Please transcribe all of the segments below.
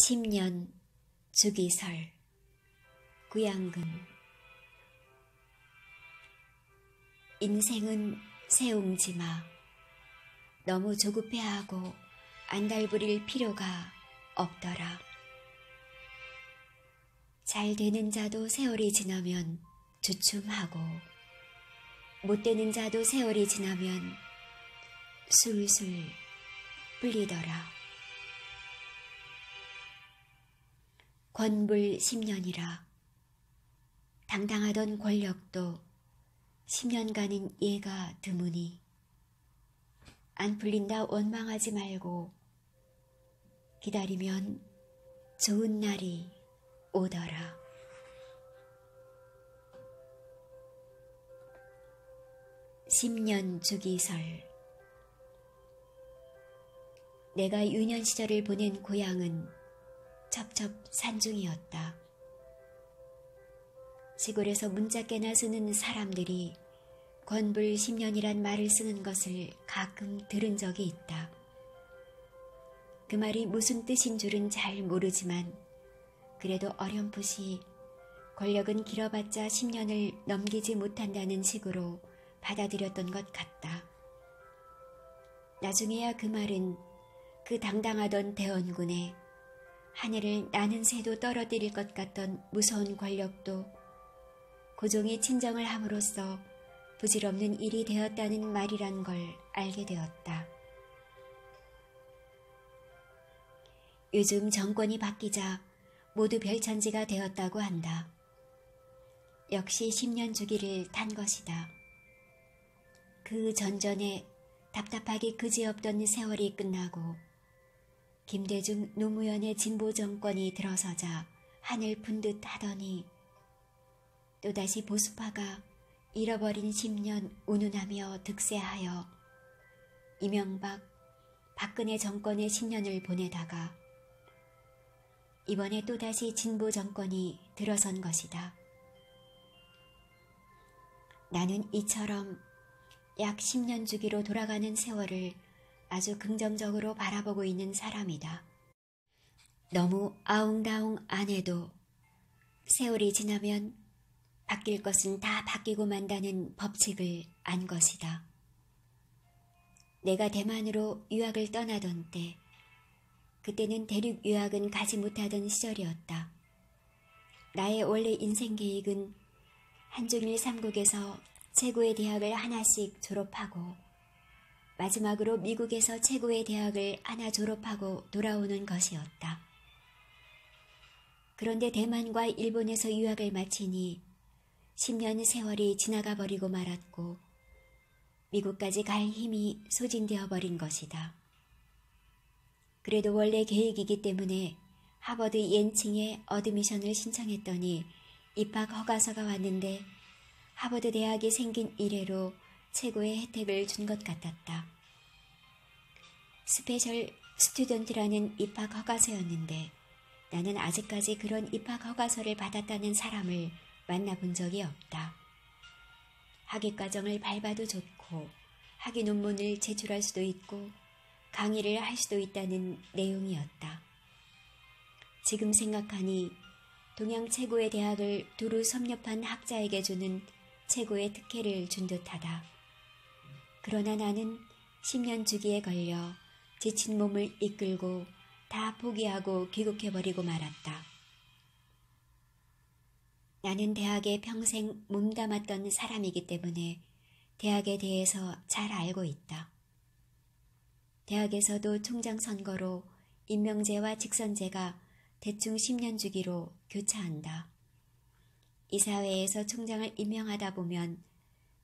10년 주기설 구양근. 인생은 새옹지마. 너무 조급해하고 안달부릴 필요가 없더라. 잘 되는 자도 세월이 지나면 주춤하고 못 되는 자도 세월이 지나면 술술 풀리더라. 권불 10년이라. 당당하던 권력도 10년간은 예가 드무니 안 풀린다 원망하지 말고 기다리면 좋은 날이 오더라. (10년) 주기설. 내가 유년 시절을 보낸 고향은 첩첩 산중이었다. 시골에서 문짝깨나 쓰는 사람들이 권불 10년이란 말을 쓰는 것을 가끔 들은 적이 있다. 그 말이 무슨 뜻인 줄은 잘 모르지만 그래도 어렴풋이 권력은 길어봤자 10년을 넘기지 못한다는 식으로 받아들였던 것 같다. 나중에야 그 말은 그 당당하던 대원군의 하늘을 나는 새도 떨어뜨릴 것 같던 무서운 권력도 고종이 친정을 함으로써 부질없는 일이 되었다는 말이란 걸 알게 되었다. 요즘 정권이 바뀌자 모두 별천지가 되었다고 한다. 역시 10년 주기를 탄 것이다. 그 전전에 답답하기 그지없던 세월이 끝나고 김대중 노무현의 진보 정권이 들어서자 하늘 푼 듯 하더니 또다시 보수파가 잃어버린 10년 운운하며 득세하여 이명박, 박근혜 정권의 10년을 보내다가 이번에 또다시 진보 정권이 들어선 것이다. 나는 이처럼 약 10년 주기로 돌아가는 세월을 아주 긍정적으로 바라보고 있는 사람이다. 너무 아웅다웅 안 해도 세월이 지나면 바뀔 것은 다 바뀌고 만다는 법칙을 안 것이다. 내가 대만으로 유학을 떠나던 때, 그때는 대륙 유학은 가지 못하던 시절이었다. 나의 원래 인생 계획은 한중일 삼국에서 최고의 대학을 하나씩 졸업하고 마지막으로 미국에서 최고의 대학을 하나 졸업하고 돌아오는 것이었다. 그런데 대만과 일본에서 유학을 마치니 10년 세월이 지나가 버리고 말았고 미국까지 갈 힘이 소진되어 버린 것이다. 그래도 원래 계획이기 때문에 하버드 옌칭에 어드미션을 신청했더니 입학 허가서가 왔는데 하버드 대학이 생긴 이래로 최고의 혜택을 준 것 같았다. 스페셜 스튜던트라는 입학 허가서였는데 나는 아직까지 그런 입학 허가서를 받았다는 사람을 만나본 적이 없다. 학위과정을 밟아도 좋고 학위 논문을 제출할 수도 있고 강의를 할 수도 있다는 내용이었다. 지금 생각하니 동양 최고의 대학을 두루 섭렵한 학자에게 주는 최고의 특혜를 준 듯하다. 그러나 나는 10년 주기에 걸려 지친 몸을 이끌고 다 포기하고 귀국해버리고 말았다. 나는 대학에 평생 몸담았던 사람이기 때문에 대학에 대해서 잘 알고 있다. 대학에서도 총장 선거로 임명제와 직선제가 대충 10년 주기로 교차한다. 이사회에서 총장을 임명하다 보면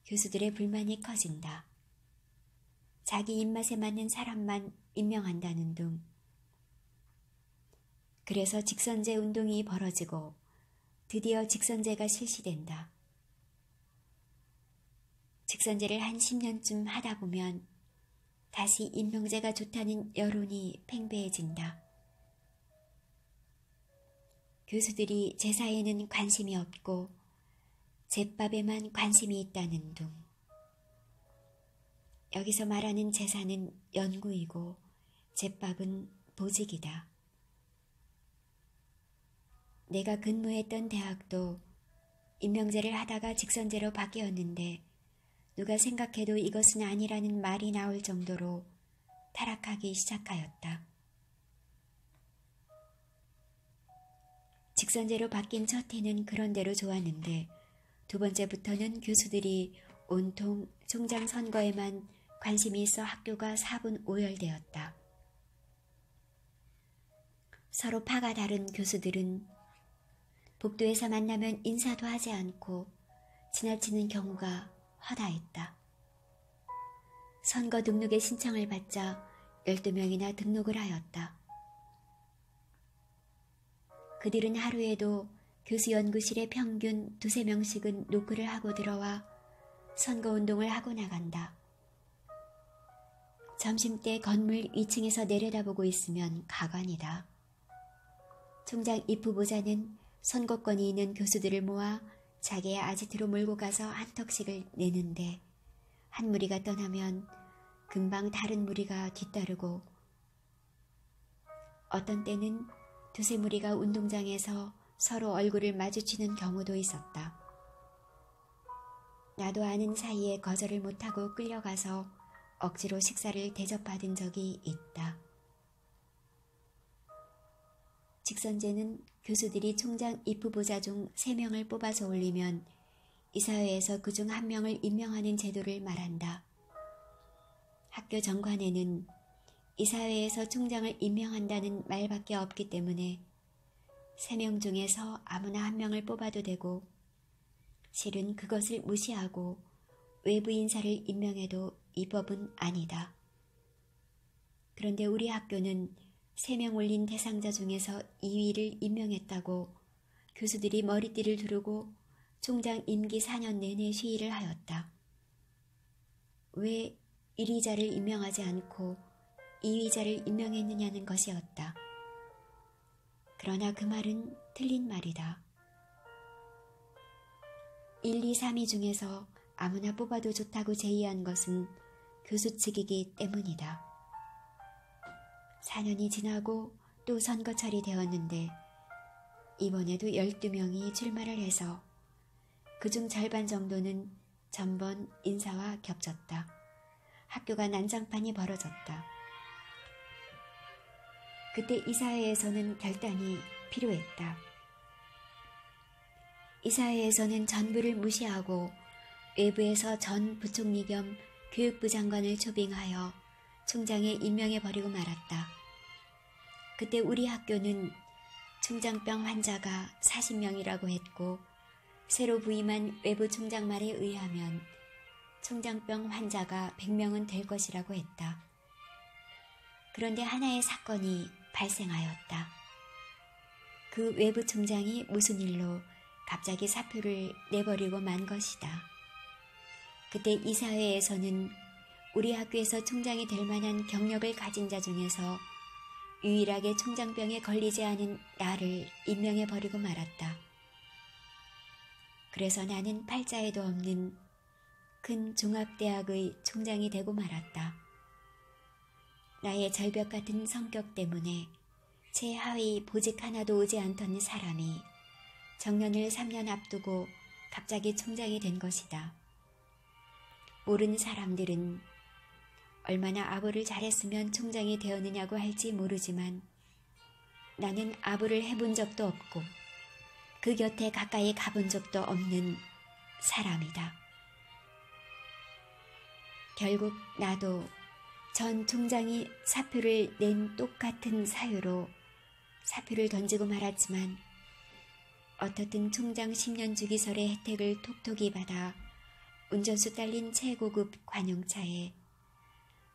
교수들의 불만이 커진다. 자기 입맛에 맞는 사람만 임명한다는 둥. 그래서 직선제 운동이 벌어지고 드디어 직선제가 실시된다. 직선제를 한 10년쯤 하다 보면 다시 임명제가 좋다는 여론이 팽배해진다. 교수들이 제사에는 관심이 없고 제밥에만 관심이 있다는 둥. 여기서 말하는 제사는 연구이고 제밥은 보직이다. 내가 근무했던 대학도 임명제를 하다가 직선제로 바뀌었는데 누가 생각해도 이것은 아니라는 말이 나올 정도로 타락하기 시작하였다. 직선제로 바뀐 첫 해는 그런대로 좋았는데 두 번째부터는 교수들이 온통 총장 선거에만 관심이 있어 학교가 사분오열되었다. 서로 파가 다른 교수들은 복도에서 만나면 인사도 하지 않고 지나치는 경우가 허다했다. 선거 등록에 신청을 받자 12명이나 등록을 하였다. 그들은 하루에도 교수 연구실에 평균 2~3명씩은 노크를 하고 들어와 선거운동을 하고 나간다. 점심때 건물 2층에서 내려다보고 있으면 가관이다. 총장 입후보자는 선거권이 있는 교수들을 모아 자기의 아지트로 몰고 가서 한턱씩을 내는데 한 무리가 떠나면 금방 다른 무리가 뒤따르고 어떤 때는 2~3무리가 운동장에서 서로 얼굴을 마주치는 경우도 있었다. 나도 아는 사이에 거절을 못하고 끌려가서 억지로 식사를 대접받은 적이 있다. 직선제는 교수들이 총장 입후보자 중 3명을 뽑아서 올리면 이사회에서 그중 1명을 임명하는 제도를 말한다. 학교 정관에는 이사회에서 총장을 임명한다는 말밖에 없기 때문에 3명 중에서 아무나 1명을 뽑아도 되고 실은 그것을 무시하고 외부 인사를 임명해도 이 법은 아니다. 그런데 우리 학교는 3명 올린 대상자 중에서 2위를 임명했다고 교수들이 머리띠를 두르고 총장 임기 4년 내내 시위를 하였다. 왜 1위자를 임명하지 않고 2위자를 임명했느냐는 것이었다. 그러나 그 말은 틀린 말이다. 1, 2, 3위 중에서 아무나 뽑아도 좋다고 제의한 것은 교수 측이기 때문이다. 4년이 지나고 또 선거철이 되었는데 이번에도 12명이 출마를 해서 그중 절반 정도는 전번 인사와 겹쳤다. 학교가 난장판이 벌어졌다. 그때 이사회에서는 결단이 필요했다. 이사회에서는 전부를 무시하고 외부에서 전 부총리 겸 교육부 장관을 초빙하여 총장에 임명해버리고 말았다. 그때 우리 학교는 총장병 환자가 40명이라고 했고 새로 부임한 외부 총장 말에 의하면 총장병 환자가 100명은 될 것이라고 했다. 그런데 하나의 사건이 발생하였다. 그 외부 총장이 무슨 일로 갑자기 사표를 내버리고 만 것이다. 그때 이사회에서는 우리 학교에서 총장이 될 만한 경력을 가진 자 중에서 유일하게 총장병에 걸리지 않은 나를 임명해버리고 말았다. 그래서 나는 팔자에도 없는 큰 종합대학의 총장이 되고 말았다. 나의 절벽 같은 성격 때문에 최하위 보직 하나도 오지 않던 사람이 정년을 3년 앞두고 갑자기 총장이 된 것이다. 모르는 사람들은 얼마나 아부를 잘했으면 총장이 되었느냐고 할지 모르지만 나는 아부를 해본 적도 없고 그 곁에 가까이 가본 적도 없는 사람이다. 결국 나도 전 총장이 사표를 낸 똑같은 사유로 사표를 던지고 말았지만 어떻든 총장 10년 주기설의 혜택을 톡톡히 받아 운전수 딸린 최고급 관용차에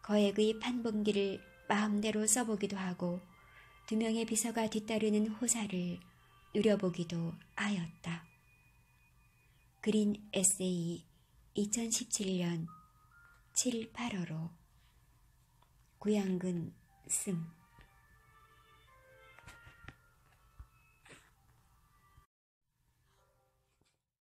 거액의 판본기를 마음대로 써보기도 하고 2명의 비서가 뒤따르는 호사를 누려보기도 하였다. 그린 에세이 2017년 7, 8월호 구양근 승